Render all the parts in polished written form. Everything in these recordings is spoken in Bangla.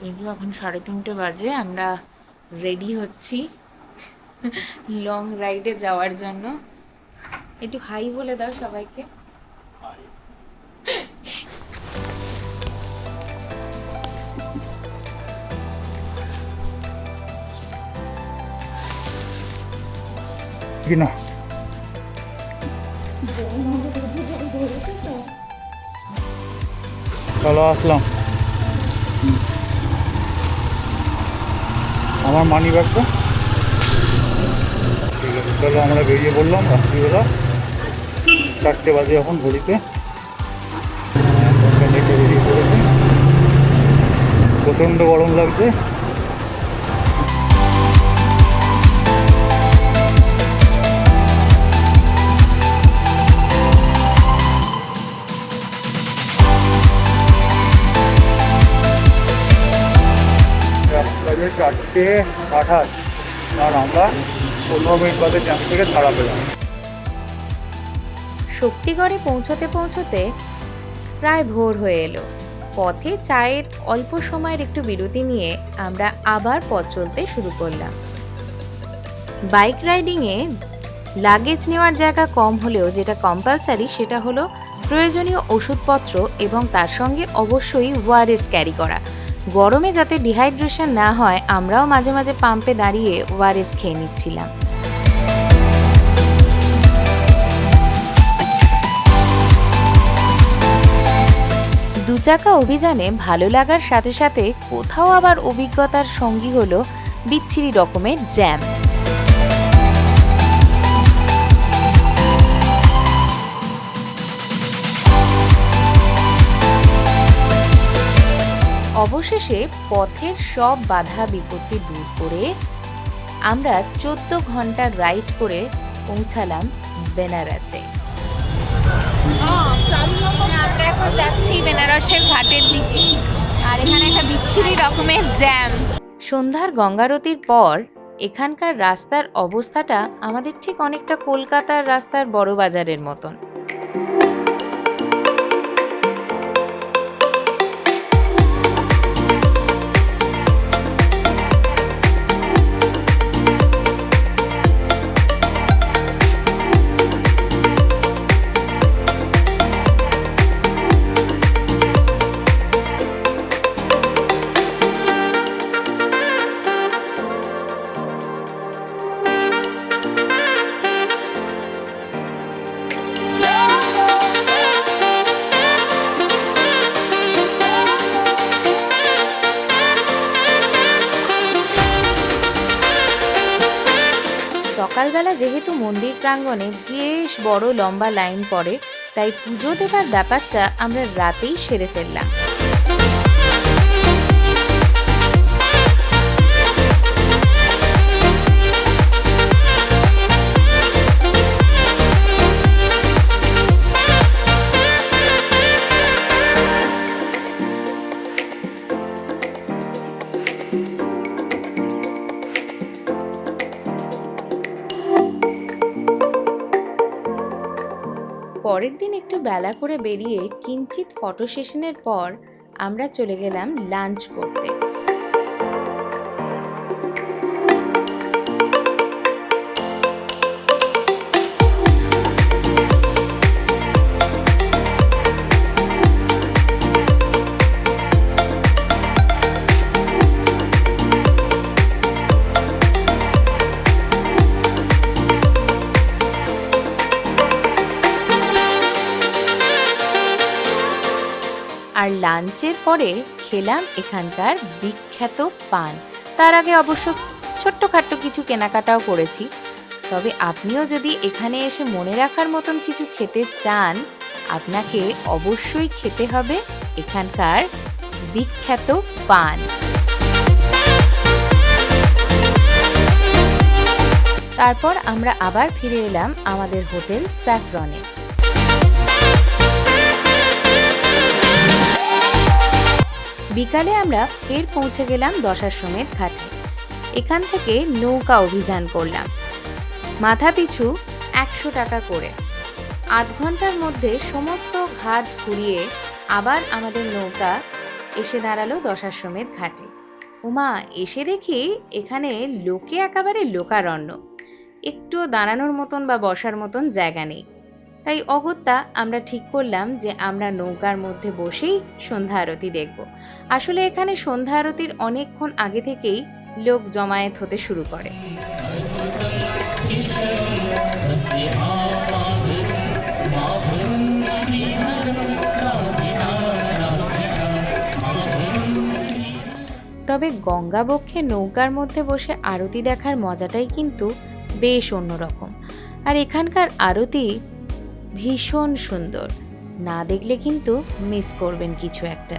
এই যে এখন 3:30 বাজে, আমরা রেডি হচ্ছি লং রাইডে যাওয়ার জন্য। একটু হাই বলে দাও সবাইকে। কিনা চলো আসলাম। আমার মানি ব্যাগটা ঠিক আছে, চলো আমরা বেরিয়ে পড়লাম রাত্রিবেলা। 4টে বাজে এখন ঘড়িতে। দেখে বেরিয়ে পড়েছি, প্রচণ্ড গরম লাগছে। বাজে 4:28 আর আমরা 15 মিনিট বাদে ক্যাম্প থেকে ছাড়া পেলাম। শক্তিগড়ে পৌঁছতে পৌঁছতে প্রায় ভোর হয়ে এলো। পথে চায়ের অল্প সময়ের একটু বিরতি নিয়ে আমরা আবার পথ চলতে শুরু করলাম। বাইক রাইডিংয়ে লাগেজ নেওয়ার জায়গা কম হলেও যেটা কম্পালসারি সেটা হলো প্রয়োজনীয় ওষুধপত্র এবং তার সঙ্গে অবশ্যই ওআরএস ক্যারি করা। গরমে যাতে ডিহাইড্রেশন না হয় আমরাও মাঝে মাঝে পাম্পে দাঁড়িয়ে ওআরএস খেয়ে নিচ্ছিলাম। দুচাকা অভিযানে ভালো লাগার সাথে সাথে কোথাও আবার অভিজ্ঞতার সঙ্গী হলো বিচ্ছিরি রকমের জ্যাম। অবশেষে পথের সব বাধা বিপত্তি দূর করে আমরা 14 ঘন্টা রাইড করে পৌঁছালাম বেনারসে। আমরা এখন যাচ্ছি বেনারসের ঘাটের দিকে, আর এখানে একটা বিচ্ছিরি রকমের জ্যাম। সন্ধ্যার গঙ্গারতির পর এখানকার রাস্তার অবস্থাটা আমাদের ঠিক অনেকটা কলকাতার রাস্তার বড় বাজারের মতন। সকালবেলা যেহেতু মন্দির প্রাঙ্গণে বেশ বড় লম্বা লাইন পড়ে, তাই পুজো দেবার ব্যাপারটা আমরা রাতেই সেরে ফেললাম। পরের দিন একটু বেলা করে বেরিয়ে কিঞ্চিত ফটো সেশনের পর আমরা চলে গেলাম লাঞ্চ করতে। আর লাঞ্চের পরে খেলাম এখানকার বিখ্যাত পান। তার আগে অবশ্য ছোট্টখাট্ট কিছু কেনাকাটাও করেছি। তবে আপনিও যদি এখানে এসে মনে রাখার মতন কিছু খেতে চান, আপনাকে অবশ্যই খেতে হবে এখানকার বিখ্যাত পান। তারপর আমরা আবার ফিরে এলাম আমাদের হোটেল স্যাফরনে। বিকালে আমরা ফের পৌঁছে গেলাম দশাশ্বমেধ ঘাটে। এখান থেকে নৌকা অভিযান করলাম, মাথা পিছু 100 টাকা করে। আধ ঘন্টার মধ্যে সমস্ত ঘাট ঘুরিয়ে আবার আমাদের নৌকা এসে দাঁড়ালো দশাশ্বমেধ ঘাটে। ওমা, এসে দেখি এখানে লোকে একেবারে লোকারণ্য, একটু দাঁড়ানোর মতন বা বসার মতন জায়গা নেই। তাই অগত্যা আমরা ঠিক করলাম যে আমরা নৌকার মধ্যে বসেই সন্ধ্যা আরতি দেখব। আসলে এখানে সন্ধ্যা আরতির অনেকক্ষণ আগে থেকেই লোক জমায়েত হতে শুরু করে। তবে গঙ্গাবক্ষে নৌকার মধ্যে বসে আরতি দেখার মজাটাই কিন্তু বেশ অন্যরকম। আর এখানকার আরতি ভীষণ সুন্দর, না দেখলে কিন্তু মিস করবেন কিছু একটা।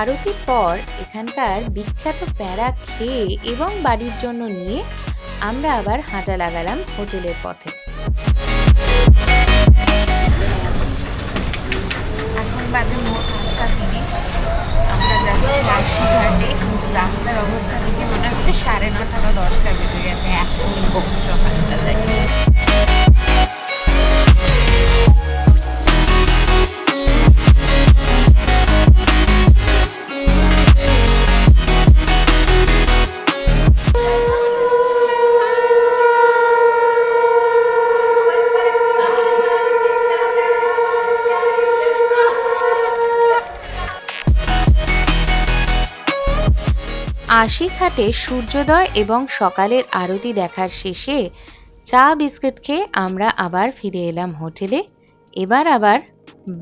আরতির পর এখানকার বিখ্যাত প্যাঁড়া খেয়ে এবং বাড়ির জন্য নিয়ে আমরা আবার হাঁটা লাগালাম হোটেলের পথে। এখন বাজে মোট 5:30। আমরা যাচ্ছি আশিঘাটে। রাস্তার অবস্থা দেখে মনে হচ্ছে 9:30 বা 10টা বেজে গেছে এখন সকালবেলায়। আশিঘাটে সূর্যোদয় এবং সকালের আরতি দেখার শেষে চা বিস্কুট খেয়ে আমরা আবার ফিরে এলাম হোটেলে। এবার আবার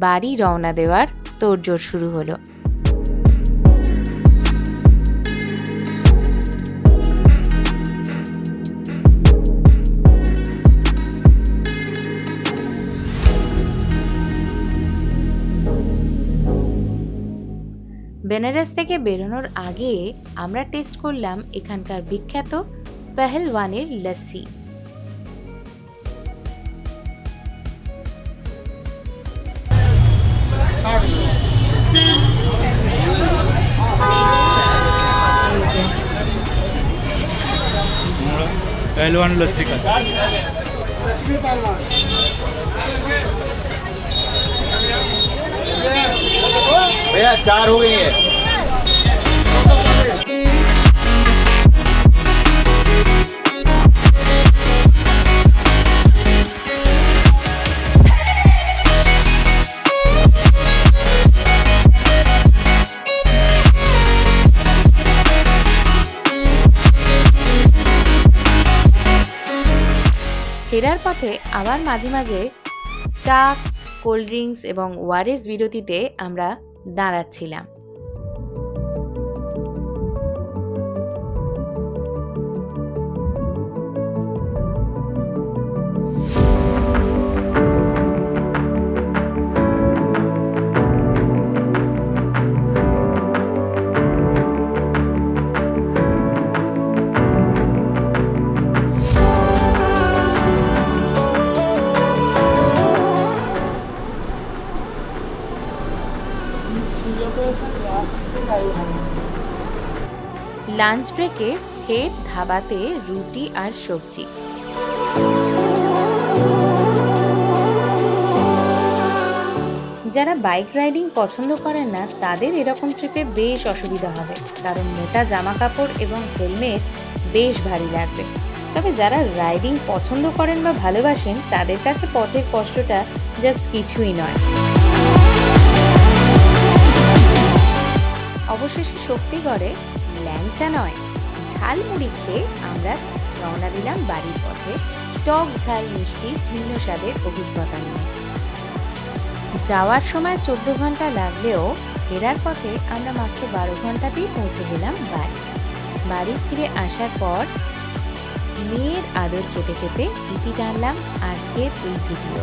বাড়ি রওনা দেওয়ার তোড়জোড় শুরু হলো। বেনারস থেকে বেরোনোর আগে আমরা টেস্ট করলাম এখানকার বিখ্যাত পেহেলওয়ানের লস্যি। पहलवान लस्सी का भैया 4 हो गई है। ফেরার পথে আবার মাঝে মাঝে চা, কোল্ড ড্রিঙ্কস এবং ওআরএস বিরতিতে আমরা দাঁড়াচ্ছিলাম। লাঞ্চ ব্রেকে ফের ধাবাতে রুটি আর সবজি। যারা বাইক রাইডিং পছন্দ করেন না তাদের এরকম ট্রিপে বেশ অসুবিধা হবে, কারণ মোটা জামা কাপড় এবং হেলমেট বেশ ভারী লাগবে। তবে যারা রাইডিং পছন্দ করেন বা ভালোবাসেন তাদের কাছে পথের কষ্টটা জাস্ট কিছুই নয়। অবশেষে শক্তিগড়ে ল্যাংচা নয়, ঝালমুড়ি খেয়ে আমরা রওনা দিলাম বাড়ির পথে টক ঝাল মিষ্টি ভিন্ন স্বাদের অভিজ্ঞতা নিয়ে। যাওয়ার সময় 14 ঘন্টা লাগলেও ফেরার পথে আমরা মাত্র 12 ঘন্টাতেই পৌঁছে গেলাম বাড়ি ফিরে আসার পর মেয়ের আদর খেতে খেতে ইতি টানলাম আজকের এই ভিডিও।